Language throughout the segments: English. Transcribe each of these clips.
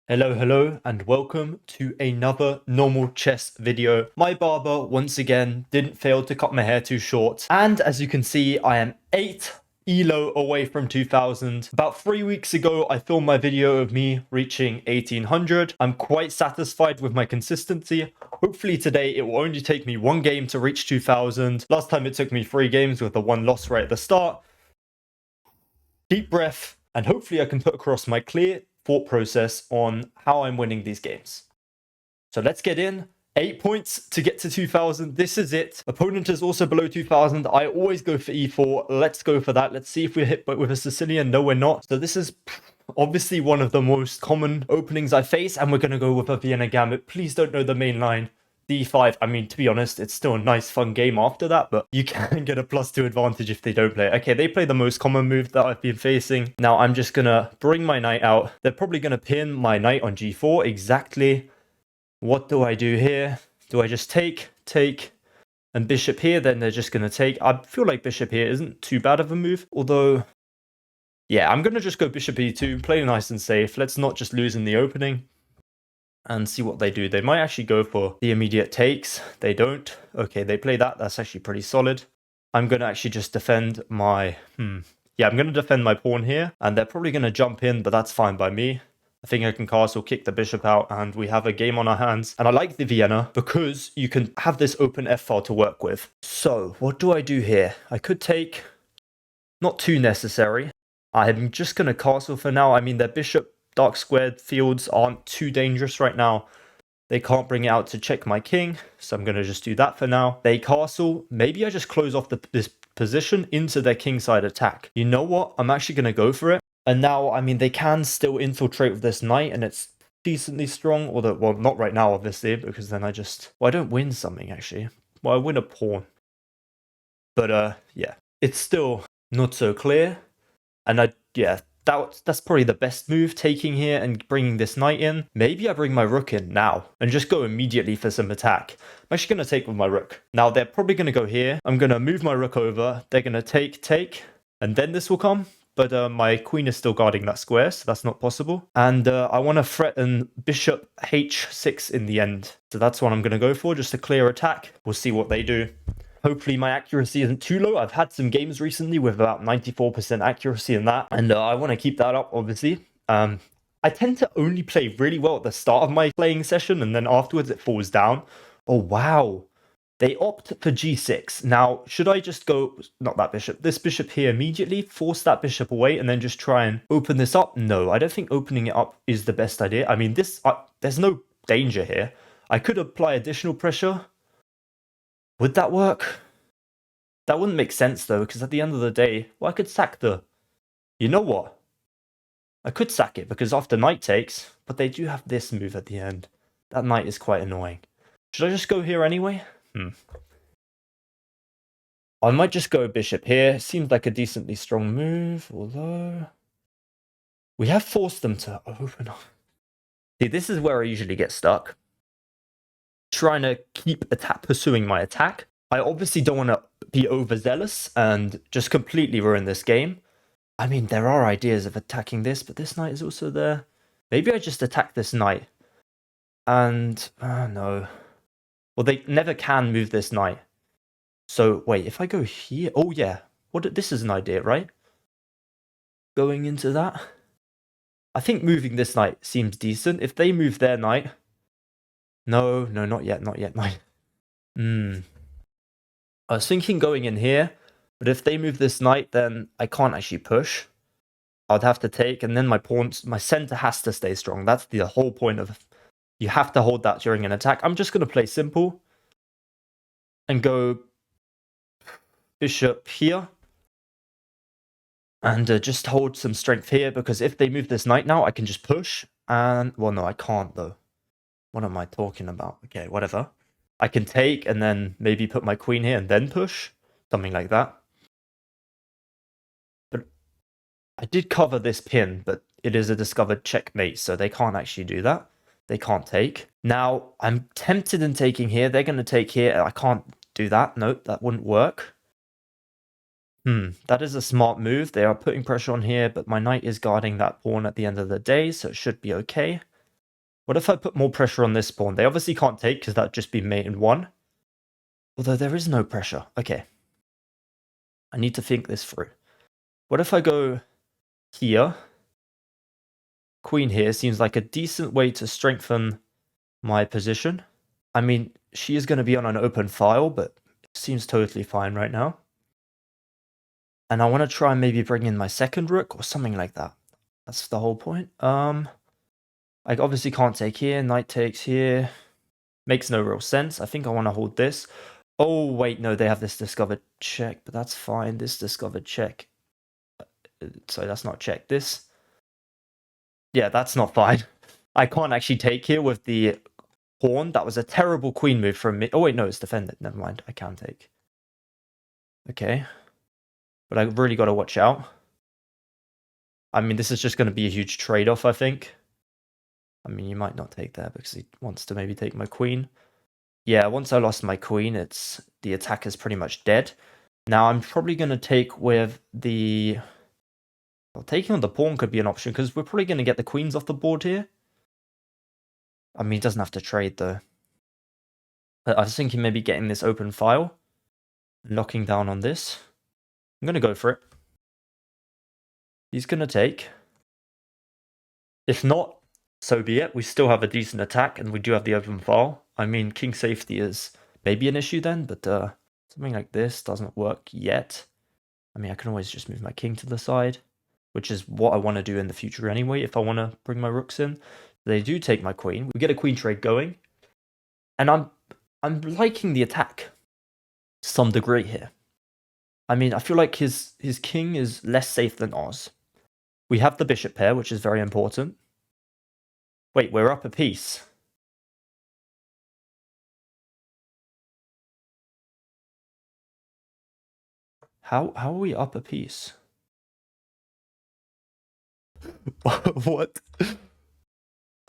Hello, and welcome to another normal chess video. My barber, once again, didn't fail to cut my hair too short. And as you can see, I am 8 ELO away from 2000. About 3 weeks ago, I filmed my video of me reaching 1800. I'm quite satisfied with my consistency. Hopefully today, it will only take me 1 game to reach 2000. Last time it took me 3 games with the 1 loss right at the start. Deep breath, and hopefully I can put across my clear thought process on how I'm winning these games. So let's get in. 8 points to get to 2000. This is it. Opponent is also below 2000. I always go for e4. Let's go for that. Let's see if we're hit with a Sicilian. No, we're not. So this is obviously one of the most common openings I face, and we're going to go with a Vienna Gambit. Please don't know the main line. D5. I mean, to be honest, it's still a nice, fun game after that, but you can get a +2 advantage if they don't play it. Okay, they play the most common move that I've been facing. Now, I'm just going to bring my knight out. They're probably going to pin my knight on g4. Exactly. What do I do here? Do I just take, and bishop here? Then they're just going to take. I feel like bishop here isn't too bad of a move, although, yeah, I'm going to just go bishop e2, play nice and safe. Let's not just lose in the opening. And see what they do. They might actually go for the immediate takes. They don't. Okay, they play that. That's actually pretty solid. I'm going to actually just defend my... Yeah, I'm going to defend my pawn here. And they're probably going to jump in, but that's fine by me. I think I can castle, kick the bishop out, and we have a game on our hands. And I like the Vienna because you can have this open f-file to work with. So, what do I do here? I could take... Not too necessary. I'm just going to castle for now. I mean, their bishop dark squared fields aren't too dangerous right now. They can't bring it out to check my king, so I'm going to just do that for now. They castle. Maybe I just close off this position into their kingside attack. You know what? I'm actually going to go for it. And now, I mean, they can still infiltrate with this knight, and it's decently strong. Although, well, not right now, obviously, because then I just... Well, I don't win something, actually. Well, I win a pawn. But, yeah. It's still not so clear. And yeah, that's probably the best move, taking here and bringing this knight in. Maybe I bring my rook in now and just go immediately for some attack. I'm actually going to take with my rook. Now, they're probably going to go here. I'm going to move my rook over. They're going to take, and then this will come. But my queen is still guarding that square, so that's not possible. And I want to threaten bishop h6 in the end. So that's what I'm going to go for, just a clear attack. We'll see what they do. Hopefully my accuracy isn't too low. I've had some games recently with about 94% accuracy in that. And I want to keep that up, obviously. I tend to only play really well at the start of my playing session, and then afterwards it falls down. Oh, wow. They opt for g6. Now, should I just go... Not that bishop. This bishop here immediately. Force that bishop away and then just try and open this up? No, I don't think opening it up is the best idea. I mean, this... there's no danger here. I could apply additional pressure. Would that work? That wouldn't make sense, though, because at the end of the day, well, I could sack the... You know what? I could sack it, because after knight takes, but they do have this move at the end. That knight is quite annoying. Should I just go here anyway? I might just go bishop here. Seems like a decently strong move, although... We have forced them to open up. See, this is where I usually get stuck. Trying to keep pursuing my attack. I obviously don't want to be overzealous and just completely ruin this game. I mean, there are ideas of attacking this, but this knight is also there. Maybe I just attack this knight. And, no. Well, they never can move this knight. So, wait, if I go here... Oh, yeah. This is an idea, right? Going into that. I think moving this knight seems decent. If they move their knight... No, not yet, knight. I was thinking going in here, but if they move this knight, then I can't actually push. I'd have to take, and then my center has to stay strong. That's the whole point of... You have to hold that during an attack. I'm just going to play simple and go bishop here. And just hold some strength here, because if they move this knight now, I can just push. And, well, no, I can't, though. What am I talking about? Okay, whatever. I can take and then maybe put my queen here and then push. Something like that. But I did cover this pin, but it is a discovered checkmate, so they can't actually do that. They can't take. Now, I'm tempted in taking here. They're going to take here. I can't do that. No, that wouldn't work. That is a smart move. They are putting pressure on here, but my knight is guarding that pawn at the end of the day, so it should be okay. What if I put more pressure on this pawn? They obviously can't take because that'd just be mate in 1. Although there is no pressure. Okay. I need to think this through. What if I go here? Queen here seems like a decent way to strengthen my position. I mean, she is going to be on an open file, but it seems totally fine right now. And I want to try and maybe bring in my second rook or something like that. That's the whole point. I obviously can't take here. Knight takes here. Makes no real sense. I think I want to hold this. Oh, wait, no, they have this discovered check, but that's fine. This discovered check. So that's not check. This. Yeah, that's not fine. I can't actually take here with the pawn. That was a terrible queen move from me. Oh, wait, no, it's defended. Never mind. I can take. Okay. But I really got to watch out. I mean, this is just going to be a huge trade-off, I think. I mean, you might not take there because he wants to maybe take my queen. Yeah, once I lost my queen, the attack is pretty much dead. Now, I'm probably going to take with the... Well, taking on the pawn could be an option because we're probably going to get the queens off the board here. I mean, he doesn't have to trade, though. I was thinking maybe getting this open file, locking down on this. I'm going to go for it. He's going to take. If not, so be it. We still have a decent attack, and we do have the open file. I mean, king safety is maybe an issue then, but something like this doesn't work yet. I mean, I can always just move my king to the side, which is what I want to do in the future anyway, if I want to bring my rooks in. They do take my queen. We get a queen trade going. And I'm liking the attack to some degree here. I mean, I feel like his king is less safe than ours. We have the bishop pair, which is very important. Wait, we're up a piece. How are we up a piece? What?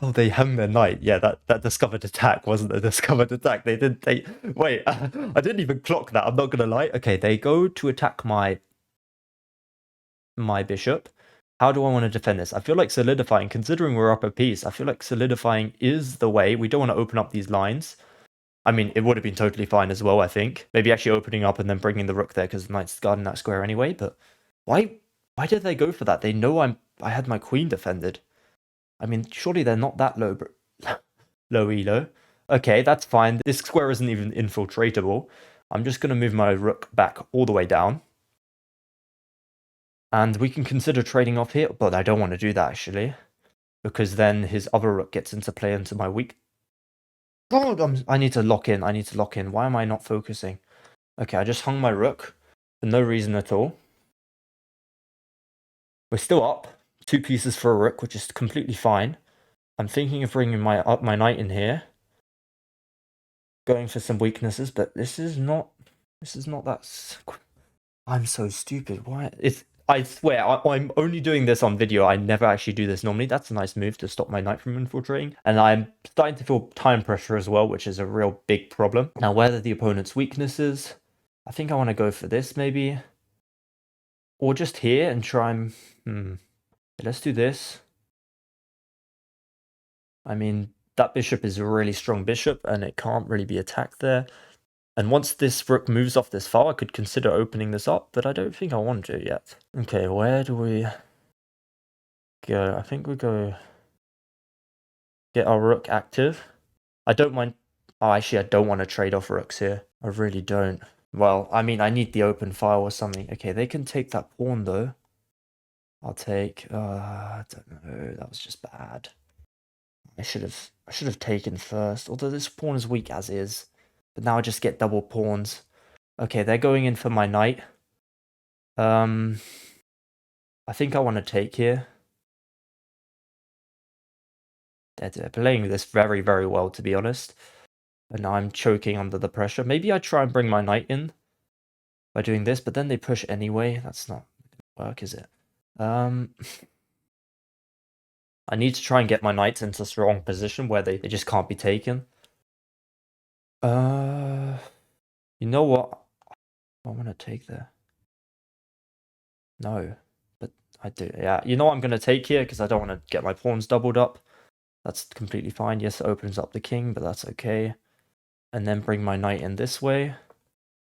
Oh, they hung their knight. Yeah, that discovered attack wasn't a discovered attack. Wait, I didn't even clock that. I'm not gonna lie. Okay, they go to attack my bishop. How do I want to defend this? I feel like solidifying, considering we're up a piece, I feel like solidifying is the way. We don't want to open up these lines. I mean, it would have been totally fine as well, I think. Maybe actually opening up and then bringing the rook there because the knight's guarding that square anyway. But why did they go for that? They know I had my queen defended. I mean, surely they're not that low, low elo. Okay, that's fine. This square isn't even infiltratable. I'm just going to move my rook back all the way down. And we can consider trading off here, but I don't want to do that, actually. Because then his other rook gets into play into my weak... Oh, I need to lock in. Why am I not focusing? Okay, I just hung my rook for no reason at all. We're still up. 2 pieces for a rook, which is completely fine. I'm thinking of bringing my knight in here. Going for some weaknesses, but this is not that... I'm so stupid. Why? I swear, I'm only doing this on video. I never actually do this normally. That's a nice move to stop my knight from infiltrating. And I'm starting to feel time pressure as well, which is a real big problem. Now, where are the opponent's weaknesses? I think I want to go for this, maybe. Or just here and try and... Let's do this. I mean, that bishop is a really strong bishop, and it can't really be attacked there. And once this rook moves off this file, I could consider opening this up, but I don't think I want to yet. Okay, where do we go? I think we go get our rook active. I don't mind... Oh, actually, I don't want to trade off rooks here. I really don't. Well, I mean, I need the open file or something. Okay, they can take that pawn, though. I'll take... I don't know. That was just bad. I should have taken first, although this pawn is weak as is. But now I just get double pawns. Okay, they're going in for my knight. I think I want to take here. They're playing this very, very well, to be honest. And now I'm choking under the pressure. Maybe I try and bring my knight in by doing this, but then they push anyway. That's not gonna work, is it? I need to try and get my knights into a strong position where they just can't be taken. You know what? I want to take there. No, but I do. Yeah, you know what I'm going to take here because I don't want to get my pawns doubled up. That's completely fine. Yes, it opens up the king, but that's okay. And then bring my knight in this way.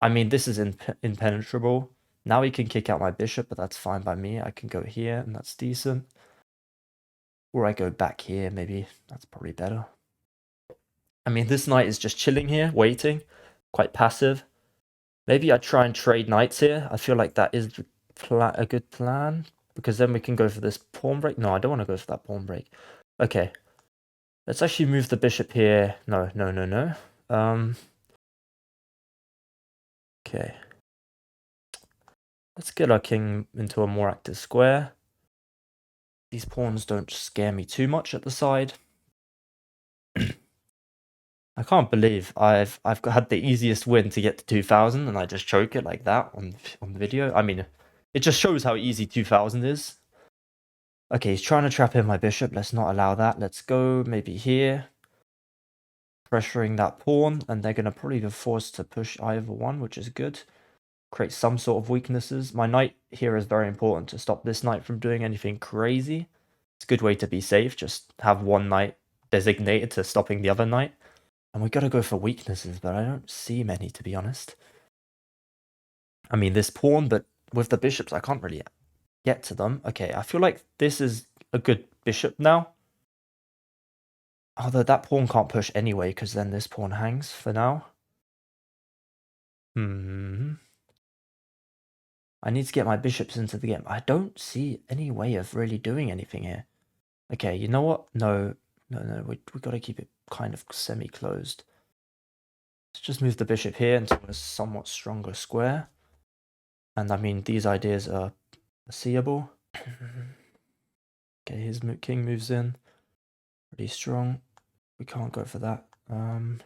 I mean, this is impenetrable. Now he can kick out my bishop, but that's fine by me. I can go here, and that's decent. Or I go back here, maybe. That's probably better. I mean, this knight is just chilling here, waiting. Quite passive. Maybe I try and trade knights here. I feel like that is a good plan. Because then we can go for this pawn break. No, I don't want to go for that pawn break. Okay. Let's actually move the bishop here. No, no, no, no. Okay. Let's get our king into a more active square. These pawns don't scare me too much at the side. I can't believe I've had the easiest win to get to 2000 and I just choke it like that on the video. I mean, it just shows how easy 2000 is. Okay, he's trying to trap in my bishop. Let's not allow that. Let's go maybe here. Pressuring that pawn, and they're going to probably be forced to push either one, which is good. Create some sort of weaknesses. My knight here is very important to stop this knight from doing anything crazy. It's a good way to be safe. Just have one knight designated to stopping the other knight. And we got to go for weaknesses, but I don't see many, to be honest. I mean, this pawn, but with the bishops, I can't really get to them. Okay, I feel like this is a good bishop now. Although that pawn can't push anyway, because then this pawn hangs for now. I need to get my bishops into the game. I don't see any way of really doing anything here. Okay, you know what? No, we got to keep it kind of semi-closed. Let's just move the bishop here into a somewhat stronger square. And I mean, these ideas are seeable. Okay, his king moves in. Pretty strong. We can't go for that. Gonna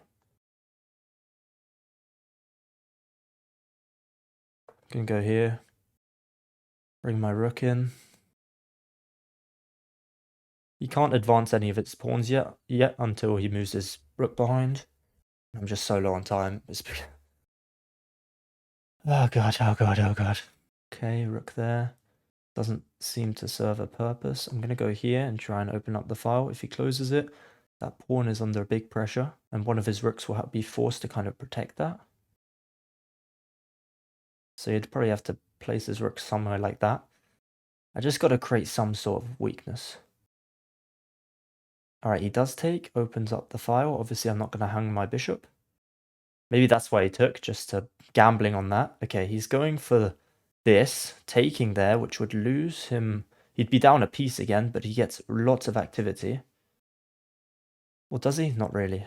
go here. Bring my rook in. He can't advance any of its pawns yet until he moves his rook behind. I'm just so low on time. Oh god, oh god, oh god. Okay, rook there. Doesn't seem to serve a purpose. I'm gonna go here and try and open up the file. If he closes it, that pawn is under big pressure, and one of his rooks will be forced to kind of protect that. So he'd probably have to place his rook somewhere like that. I just got to create some sort of weakness. Alright, he does take, opens up the file. Obviously, I'm not going to hang my bishop. Maybe that's why he took, just to gambling on that. Okay, he's going for this, taking there, which would lose him. He'd be down a piece again, but he gets lots of activity. Well, does he? Not really.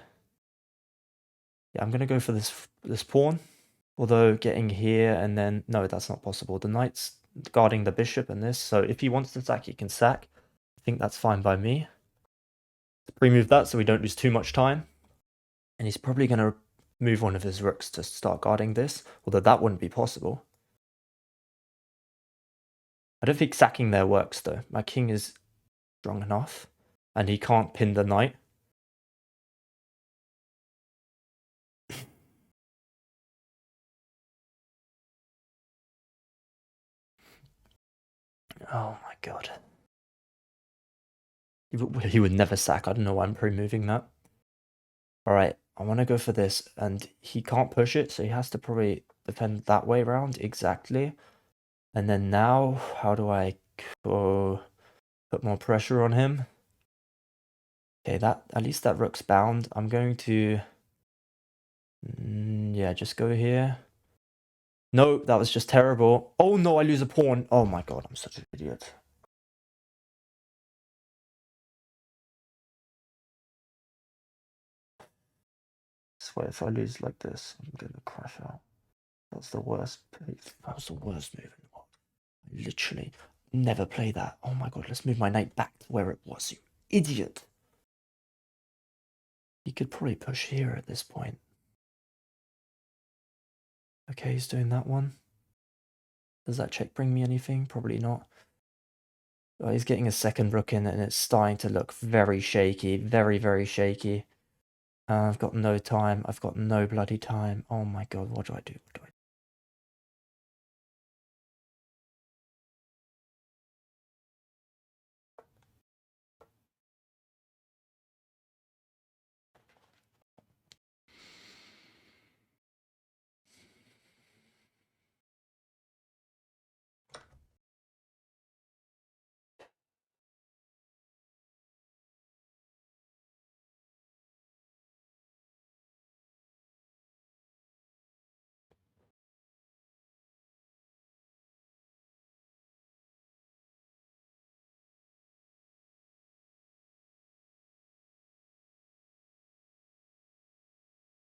Yeah, I'm going to go for this pawn. Although getting here and then... No, that's not possible. The knight's guarding the bishop and this. So if he wants to sack, he can sack. I think that's fine by me. Let's pre-move that so we don't lose too much time. And he's probably going to move one of his rooks to start guarding this. Although that wouldn't be possible. I don't think sacking there works though. My king is strong enough. And he can't pin the knight. Oh my god. He would never sack. I don't know why I'm pre-moving that. Alright, I want to go for this. And he can't push it, so he has to probably defend that way around. Exactly. And then now, how do I go put more pressure on him? Okay, at least that rook's bound. I'm going to... yeah, just go here. No, that was just terrible. Oh no, I lose a pawn. Oh my god, I'm such an idiot. I swear, if I lose like this, I'm gonna crash out. That's the worst. That was the worst move in the world. I literally never play that. Oh my god, let's move my knight back to where it was, you idiot. He could probably push here at this point. Okay, he's doing that one. Does that check bring me anything? Probably not. Oh, he's getting a second rook in and it's starting to look very shaky. Very, very shaky. I've got no time. I've got no bloody time. Oh my god, what do I do? What do I do?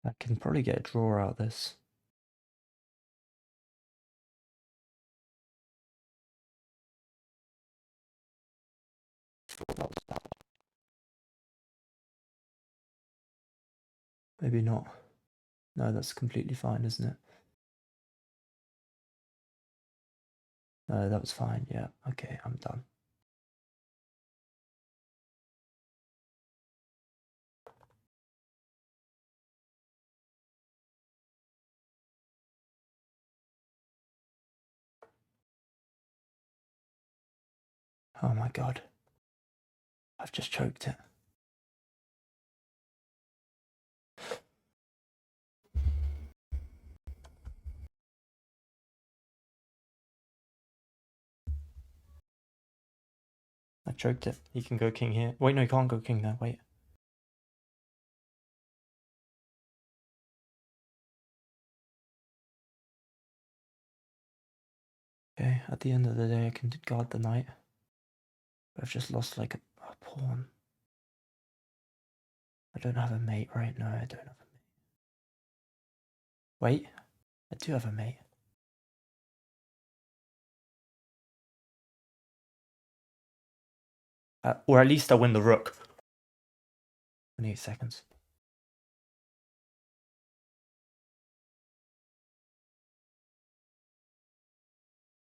I can probably get a draw out of this. Maybe not. No, that's completely fine, isn't it? No, that was fine. Yeah. Okay, I'm done. Oh my god. I've just choked it. I choked it. He can go king here. Wait, no, he can't go king there. Wait. Okay, at the end of the day, I can guard the knight. But I've just lost like a pawn. I don't have a mate, right? No, I don't have a mate. Wait, I do have a mate. Or at least I win the rook. 28 seconds.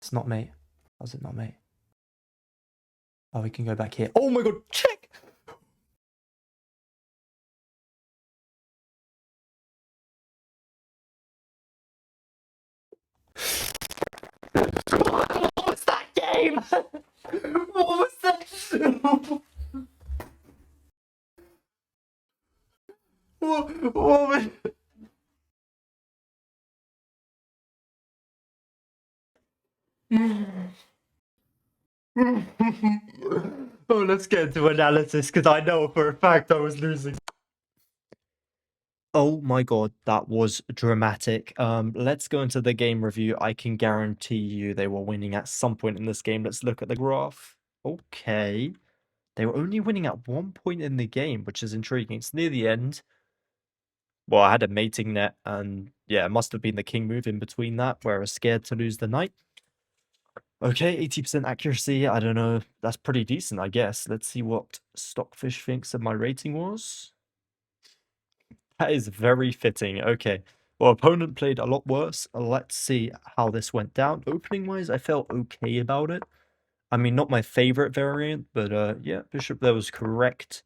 It's not mate. How's it not mate? Oh, we can go back here. Oh my god, check! What was that game? What was that? what was... Oh, let's get into analysis because I know for a fact I was losing. Oh my god, that was dramatic. Let's go into the game review. I can guarantee you they were winning at some point in this game. Let's look at the graph. Okay. They were only winning at one point in the game, which is intriguing. It's near the end. Well, I had a mating net, and yeah, it must have been the king move in between that, where I was scared to lose the knight. Okay, 80% accuracy. I don't know. That's pretty decent, I guess. Let's see what Stockfish thinks that my rating was. That is very fitting. Okay. Well, opponent played a lot worse. Let's see how this went down. Opening-wise, I felt okay about it. I mean, not my favorite variant, but yeah, bishop there was correct.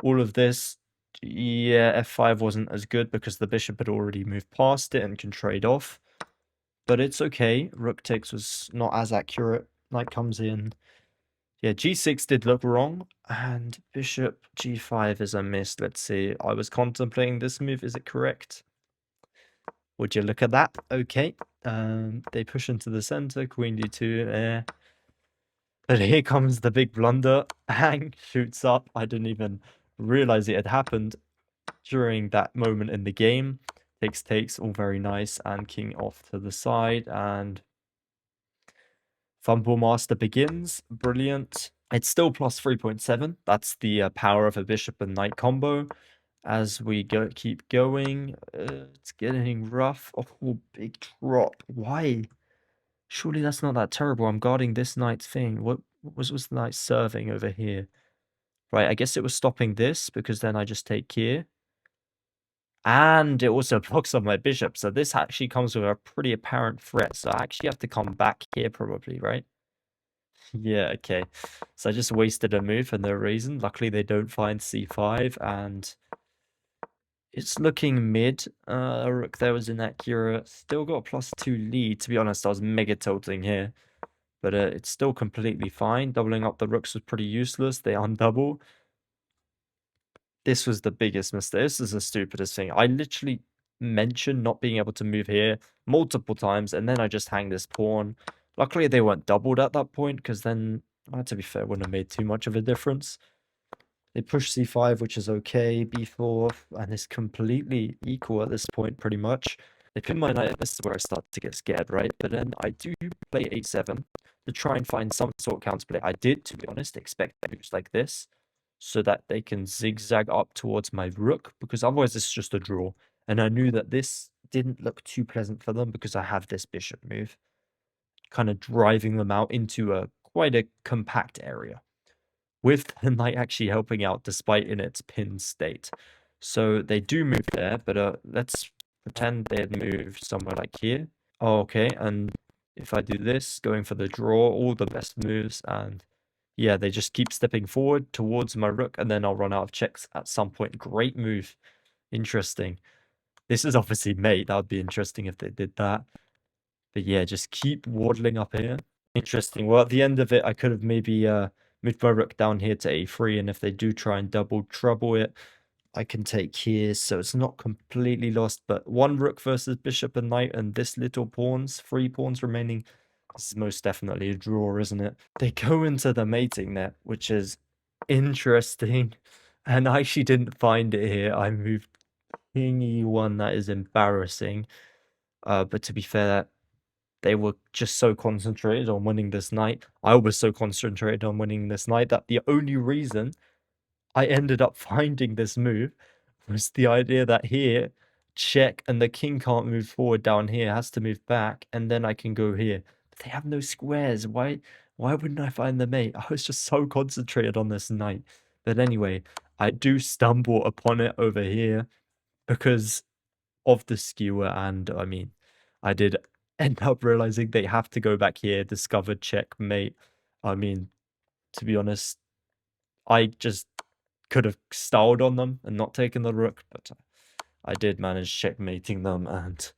All of this, yeah, f5 wasn't as good because the bishop had already moved past it and can trade off. But it's okay. Rook takes was not as accurate. Knight comes in. Yeah, g6 did look wrong, and bishop g5 is a miss. Let's see. I was contemplating this move. Is it correct? Would you look at that? Okay. They push into the center. Queen d2. But here comes the big blunder. Hang shoots up. I didn't even realize it had happened during that moment in the game. Takes, all very nice. And king off to the side. And Fumble Master begins. Brilliant. It's still plus 3.7. That's the power of a bishop and knight combo. As we keep going, it's getting rough. Oh, big drop. Why? Surely that's not that terrible. I'm guarding this knight's thing. What was the knight serving over here? Right, I guess it was stopping this because then I just take here. And it also blocks on my bishop. So this actually comes with a pretty apparent threat. So I actually have to come back here probably, right? Yeah, okay. So I just wasted a move for no reason. Luckily, they don't find c5, and it's looking mid. Rook there was inaccurate. Still got a +2 lead. To be honest, I was mega tilting here. But it's still completely fine. Doubling up the rooks was pretty useless. They undouble. This was the biggest mistake. This is the stupidest thing. I literally mentioned not being able to move here multiple times, and then I just hang this pawn. Luckily, they weren't doubled at that point, because then, to be fair, it wouldn't have made too much of a difference. They push c5, which is okay, b4, and it's completely equal at this point, pretty much. They pin my knight, and this is where I start to get scared, right? But then I do play a7 to try and find some sort of counterplay. I did, to be honest, expect moves like this, so that they can zigzag up towards my rook, because otherwise it's just a draw. And I knew that this didn't look too pleasant for them because I have this bishop move, kind of driving them out into a quite a compact area, with the knight actually helping out despite in its pinned state. So they do move there, but let's pretend they'd move somewhere like here. Oh, okay, and if I do this, going for the draw, all the best moves, and yeah, they just keep stepping forward towards my rook, and then I'll run out of checks at some point. Great move. Interesting. This is obviously mate. That would be interesting if they did that. But yeah, just keep waddling up here. Interesting. Well, at the end of it, I could have maybe moved my rook down here to a3, and if they do try and double trouble it, I can take here, so it's not completely lost. But one rook versus bishop and knight, and this little pawns, 3 pawns remaining. This is most definitely a draw, isn't it? They go into the mating net, which is interesting. And I actually didn't find it here. I moved king e1. That is embarrassing. But to be fair, they were just so concentrated on winning this knight. I was so concentrated on winning this knight that the only reason I ended up finding this move was the idea that here, check, and the king can't move forward down here, has to move back, and then I can go here. But they have no squares. Why wouldn't I find the mate? I was just so concentrated on this knight. But anyway, I do stumble upon it over here because of the skewer, and I mean, I did end up realizing they have to go back here, discovered checkmate. I mean, to be honest, I just could have styled on them and not taken the rook, but I did manage checkmating them, and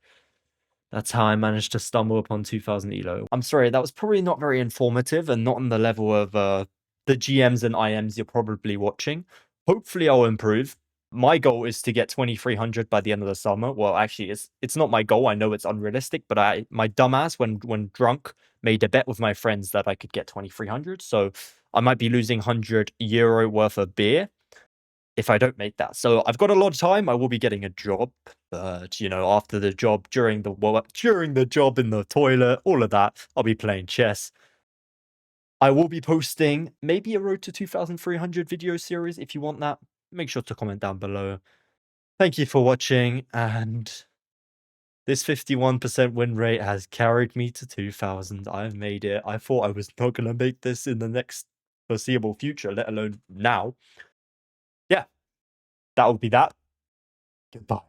that's how I managed to stumble upon 2000 elo. I'm sorry, that was probably not very informative and not on the level of the GMs and IMs you're probably watching. Hopefully I'll improve. My goal is to get 2300 by the end of the summer. Well, actually, it's not my goal. I know it's unrealistic, but my dumbass, when drunk, made a bet with my friends that I could get 2300. So I might be losing €100 worth of beer if I don't make that. So I've got a lot of time. I will be getting a job, but you know, after the job, during the job in the toilet, all of that, I'll be playing chess. I will be posting maybe a Road to 2300 video series. If you want that, make sure to comment down below. Thank you for watching, and this 51% win rate has carried me to 2000. I've made it. I thought I was not going to make this in the next foreseeable future, let alone now. Yeah, that will be that. Goodbye.